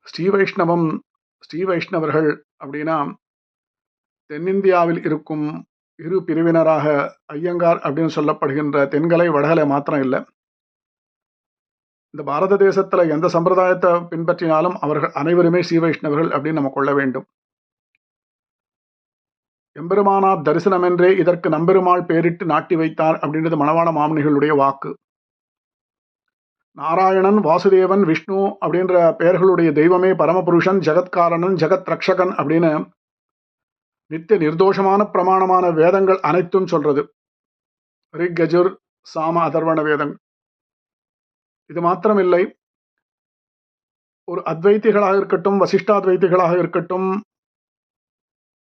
ஸ்ரீ வைஷ்ணவம், ஸ்ரீ வைஷ்ணவர்கள் அப்படின்னா தென்னிந்தியாவில் இருக்கும் இரு பிரிவினராக ஐயங்கார் அப்படின்னு சொல்லப்படுகின்ற தென்கலை வடகலை மாத்திரம் இல்லை, இந்த பாரத தேசத்துல எந்த சம்பிரதாயத்தை பின்பற்றினாலும் அவர்கள் அனைவருமே ஸ்ரீ வைஷ்ணவர்கள் அப்படின்னு நம்ம கொள்ள வேண்டும். எம்பெருமானார் தரிசனம் என்றே இதற்கு நம்பெருமாள் பேரிட்டு நாட்டி வைத்தார் அப்படின்றது மணவாள மாமுனிகளுடைய வாக்கு. நாராயணன், வாசுதேவன், விஷ்ணு அப்படின்ற பெயர்களுடைய தெய்வமே பரமபுருஷன், ஜெகத்காரணன், ஜெகத் ரக்ஷகன் அப்படின்னு நித்திய நிர்தோஷமான பிரமாணமான வேதங்கள் அனைத்தும் சொல்றது. ரிக், யஜுர், சாம, அதர்வண வேதங்கள். இது மாத்திரமில்லை, ஒரு அத்வைத்திகளாக இருக்கட்டும், வசிஷ்டாத்வைத்திகளாக இருக்கட்டும்,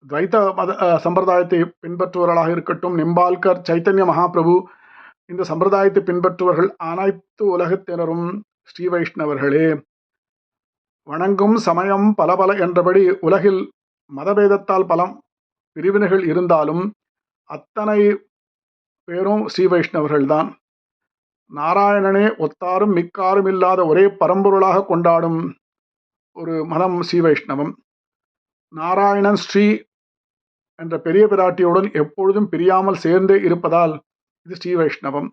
துவைத்த மத சம்பிரதாயத்தை பின்பற்றுவர்களாக இருக்கட்டும், நிம்பால்கர், சைத்தன்ய மகாபிரபு, இந்த சம்பிரதாயத்தை பின்பற்றுவர்கள் அனைத்து உலகத்தினரும் ஸ்ரீ வைஷ்ணவர்களே. வணங்கும் சமயம் பல பல என்றபடி உலகில் மதபேதத்தால் பல பிரிவினைகள் இருந்தாலும் அத்தனை பேரும் ஸ்ரீ வைஷ்ணவர்கள் தான். நாராயணனே ஒத்தாரும் மிக்காரும் இல்லாத ஒரே பரம்பொருளாக கொண்டாடும் ஒரு மதம் ஸ்ரீ வைஷ்ணவம். நாராயணன் ஸ்ரீ என்ற பெரிய பிராட்டியுடன் எப்பொழுதும் பிரியாமல் சேர்ந்தே இருப்பதால் இது ஸ்ரீ வைஷ்ணவம்.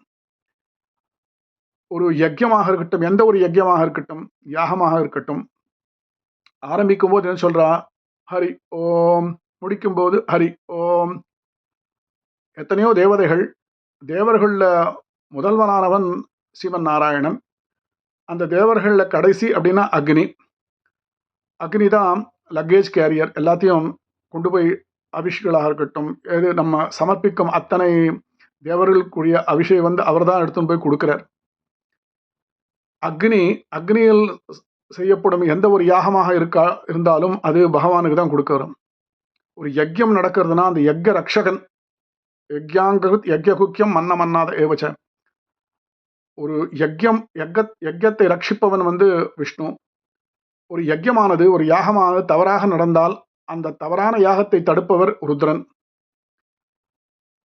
ஒரு யஜ்யமாக இருக்கட்டும், எந்த ஒரு யஜ்யமாக இருக்கட்டும், யாகமாக இருக்கட்டும், ஆரம்பிக்கும் போது என்ன சொல்றா? ஹரி ஓம். முடிக்கும் போது ஹரி ஓம். எத்தனையோ தேவதைகள், தேவர்கள்ல முதல்வனானவன் சிவன் நாராயணன். அந்த தேவர்கள்ல கடைசி அப்படின்னா அக்னி. அக்னி தான் லக்கேஜ் கேரியர். எல்லாத்தையும் கொண்டு போய் அபிஷேகங்களாக இருக்கட்டும், எது நம்ம சமர்ப்பிக்கும் அத்தனை தேவர்களுக்குரிய அபிஷேகம் அவர் தான் எடுத்துன்னு போய் கொடுக்கிறார். அக்னியில் செய்யப்படும் எந்த ஒரு யாகமாக இருந்தாலும் அது பகவானுக்கு தான் கொடுக்கிறோம். ஒரு யஜ்யம் நடக்கிறதுனா அந்த யஜ்ய ரக்ஷகன், யஜ்யகுக்கியம் மன்ன மன்னாத ஏவச்ச. ஒரு யஜ்யத்தை ரட்சிப்பவன் விஷ்ணு. ஒரு யஜ்யமானது, ஒரு யாகமானது தவறாக நடந்தால் அந்த தவறான யாகத்தை தடுப்பவர் ருத்ரன்.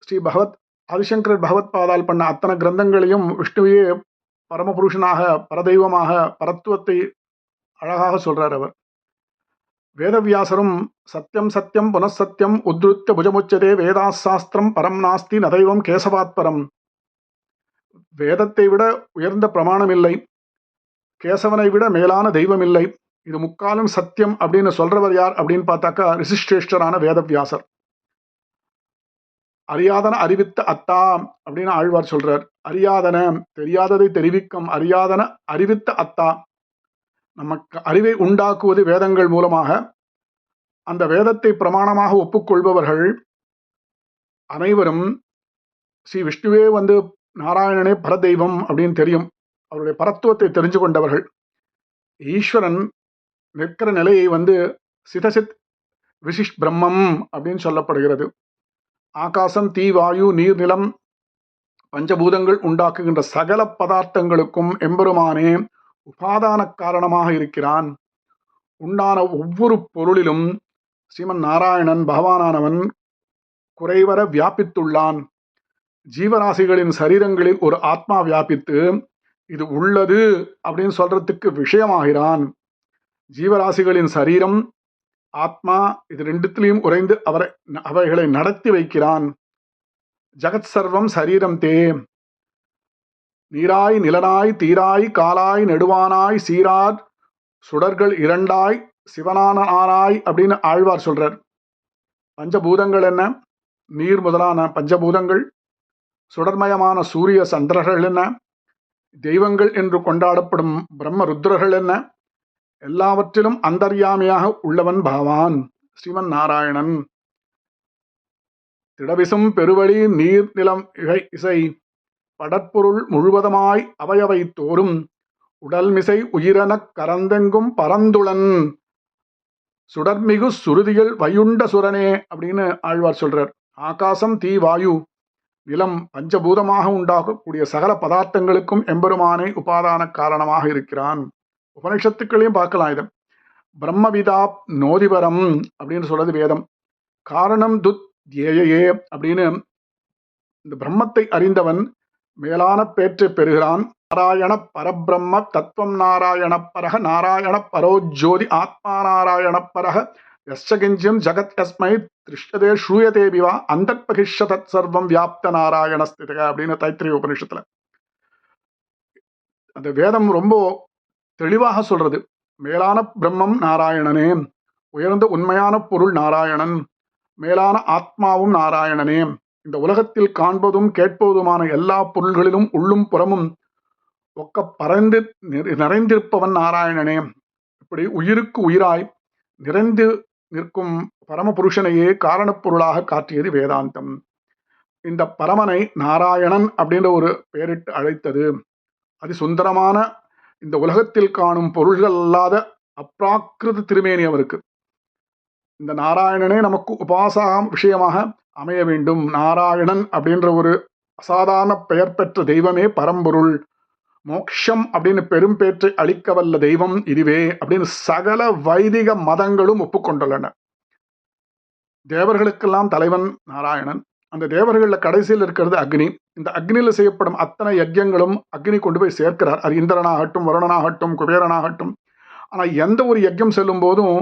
ஸ்ரீ ஆதிசங்கரர் பகவத் பாதால் பண்ண அத்தனை கிரந்தங்களையும் விஷ்ணுவையே பரமபுருஷனாக, பரதெய்வமாக, பரத்துவத்தை அழகாக சொல்றார் அவர். வேதவியாசரும் சத்தியம் சத்தியம் புனசத்தியம் உத்ருத்திய புஜமுச்சதே வேதாசாஸ்திரம் பரம் நாஸ்தி நதைவம் கேசவாத்பரம். வேதத்தை விட உயர்ந்த பிரமாணம் இல்லை, கேசவனை விட மேலான தெய்வம் இல்லை, இது முக்காலும் சத்தியம் அப்படின்னு சொல்றவர் யார் அப்படின்னு பார்த்தாக்கா ரிஷிஷ்டேஷ்டரான வேதவியாசர். அறியாதன அறிவித்த அத்தா அப்படின்னு ஆழ்வார் சொல்றார். அறியாதன, தெரியாததை தெரிவிக்கும், அறியாதன அறிவித்த அத்தா. நமக்கு அறிவை உண்டாக்குவது வேதங்கள் மூலமாக. அந்த வேதத்தை பிரமாணமாக ஒப்புக்கொள்பவர்கள் அனைவரும் ஸ்ரீ விஷ்ணுவே நாராயணனே பரதெய்வம் அப்படின்னு தெரியும், அவருடைய பரத்துவத்தை தெரிஞ்சு கொண்டவர்கள். ஈஸ்வரன் நிற்கிற நிலையை சிதசித் விசிஷ் பிரம்மம் அப்படின்னு சொல்லப்படுகிறது. ஆகாசம், தீ, வாயு, நீர், நிலம், பஞ்சபூதங்கள் உண்டாக்குகின்ற சகல பதார்த்தங்களுக்கும் எம்பெருமானே உபாதான காரணமாக இருக்கிறான். உண்டான ஒவ்வொரு பொருளிலும் ஸ்ரீமன் நாராயணன் பகவானானவன் குறைவர வியாபித்துள்ளான். ஜீவராசிகளின் சரீரங்களில் ஒரு ஆத்மா வியாபித்து இது உள்ளது அப்படின்னு சொல்றதுக்கு விஷயமாகிறான். ஜீவராசிகளின் சரீரம், ஆத்மா, இது ரெண்டுத்திலையும் உறைந்து அவைகளை நடத்தி வைக்கிறான். ஜகத் சர்வம் சரீரம் தே. நீராய் நிலனாய் தீராய் காலாய் நெடுவானாய் சீரார் சுடர்கள் இரண்டாய் சிவனானாய் அப்படின்னு ஆழ்வார் சொல்றார். பஞ்சபூதங்கள் என்ன? நீர் முதலான பஞ்சபூதங்கள், சுடர்மயமான சூரிய சந்திரர்கள் என்ன, தெய்வங்கள் என்று கொண்டாடப்படும் பிரம்ம ருத்ரர்கள் என்ன, எல்லாவற்றிலும் அந்தர்யாமியாக உள்ளவன் பகவான் ஸ்ரீமன் நாராயணன். திடவிசும் பெருவழி நீர் நிலம் இசை படற்பொருள் முழுவதுமாய் அவையவை தோறும் உடல்மிசை உயிரெனக் கரந்தெங்கும் பரந்துளன் சுடர்மிகு சுருதிகள் வையுண்ட சுரனே அப்படின்னு ஆழ்வார் சொல்றார். ஆகாசம், தீ, வாயு, நிலம் பஞ்சபூதமாக உண்டாகக்கூடிய சகல பதார்த்தங்களுக்கும் எம்பெருமானை உபாதான காரணமாக இருக்கிறான். உபனிஷத்துக்களையும் பார்க்கலாம். இதை பிரம்மவிதா நோதிபரம் அப்படின்னு சொல்றது வேதம். காரணம் துத் ஏயே அப்படின்னு இந்த பிரம்மத்தை அறிந்தவன் மேலான பேற்றை பெறுகிறான். நாராயண பரபிரம்ம தத்துவம் நாராயண பரக நாராயண பரோஜோதி ஆத்மா நாராயண பரக யஸ்கிஞ்சியம் ஜகத் யஸ்மை திருஷ்யதே ஸ்ரூயதே விவா அந்தர்பகிஷ்ய தத் சர்வம் வியாப்த நாராயண ஸ்திதக அப்படின்னு தைத்திரிய உபனிஷத்துல அந்த வேதம் ரொம்ப தெளிவாக சொல்றது. மேலான பிரம்மம் நாராயணனே, உயர்ந்த உண்மையான பொருள் நாராயணன், மேலான ஆத்மாவும் நாராயணனே, இந்த உலகத்தில் காண்பதும் கேட்பதுமான எல்லா பொருள்களிலும் உள்ளும் புறமும் ஒக்க பறந்து நிறைந்திருப்பவன் நாராயணனே. இப்படி உயிருக்கு உயிராய் நிறைந்து நிற்கும் பரமபுருஷனையே காரணப் பொருளாக காட்டியது வேதாந்தம். இந்த பரமனை நாராயணன் அப்படின்ற ஒரு பெயரிட்டு அழைத்தது. அது சுந்தரமான இந்த உலகத்தில் காணும் பொருள்கள் அல்லாத அப்ராக்கிருத திருமேனி அவருக்கு. இந்த நாராயணனே நமக்கு உபாசா விஷயமாக அமைய வேண்டும். நாராயணன் அப்படின்ற ஒரு அசாதாரண பெயர் பெற்ற தெய்வமே பரம்பொருள். மோக்ஷம் அப்படின்னு பெரும் பேற்றை அளிக்க வல்ல தெய்வம் இதுவே அப்படின்னு சகல வைதிக மதங்களும் ஒப்புக்கொண்டுள்ளன. தேவர்களுக்கெல்லாம் தலைவன் நாராயணன். அந்த தேவர்களில் கடைசியில் இருக்கிறது அக்னி. இந்த அக்னியில் செய்யப்படும் அத்தனை யஜ்யங்களும் அக்னி கொண்டு போய் சேர்க்கிறார். அது இந்திரனாகட்டும், வருணனாகட்டும், குபேரனாகட்டும். ஆனால் எந்த ஒரு யஜ்யம் செல்லும் போதும்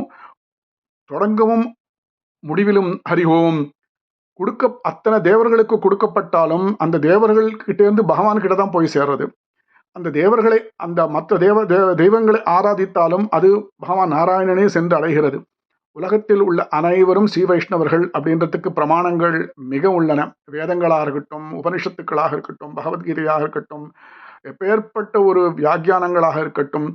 தொடங்கவும் முடிவிலும் ஹரி ஓம் அத்தனை தேவர்களுக்கு கொடுக்கப்பட்டாலும் அந்த தேவர்கள் கிட்டேருந்து பகவான் கிட்ட தான் போய் சேர்றது. அந்த தேவர்களை அந்த மற்ற தெய்வங்களை ஆராதித்தாலும் அது பகவான் நாராயணனே சென்று அடைகிறது. உலகத்தில் உள்ள அனைவரும் ஸ்ரீ வைஷ்ணவர்கள் அப்படின்றதுக்கு பிரமாணங்கள் மிக உள்ளன. வேதங்களாக இருக்கட்டும், உபனிஷத்துக்களாக இருக்கட்டும், பகவத்கீதையாக இருக்கட்டும், எப்பேற்பட்ட ஒரு வியாக்கியானங்களாக இருக்கட்டும்,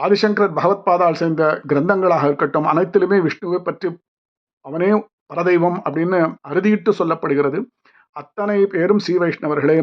ஆதிசங்கரர் பகவத்பாதால் சேர்ந்த கிரந்தங்களாக இருக்கட்டும், அனைத்திலுமே விஷ்ணுவை பற்றி அவனே பரதெய்வம் அப்படின்னு அறுதியிட்டு சொல்லப்படுகிறது. அத்தனை பேரும் ஸ்ரீ வைஷ்ணவர்களே.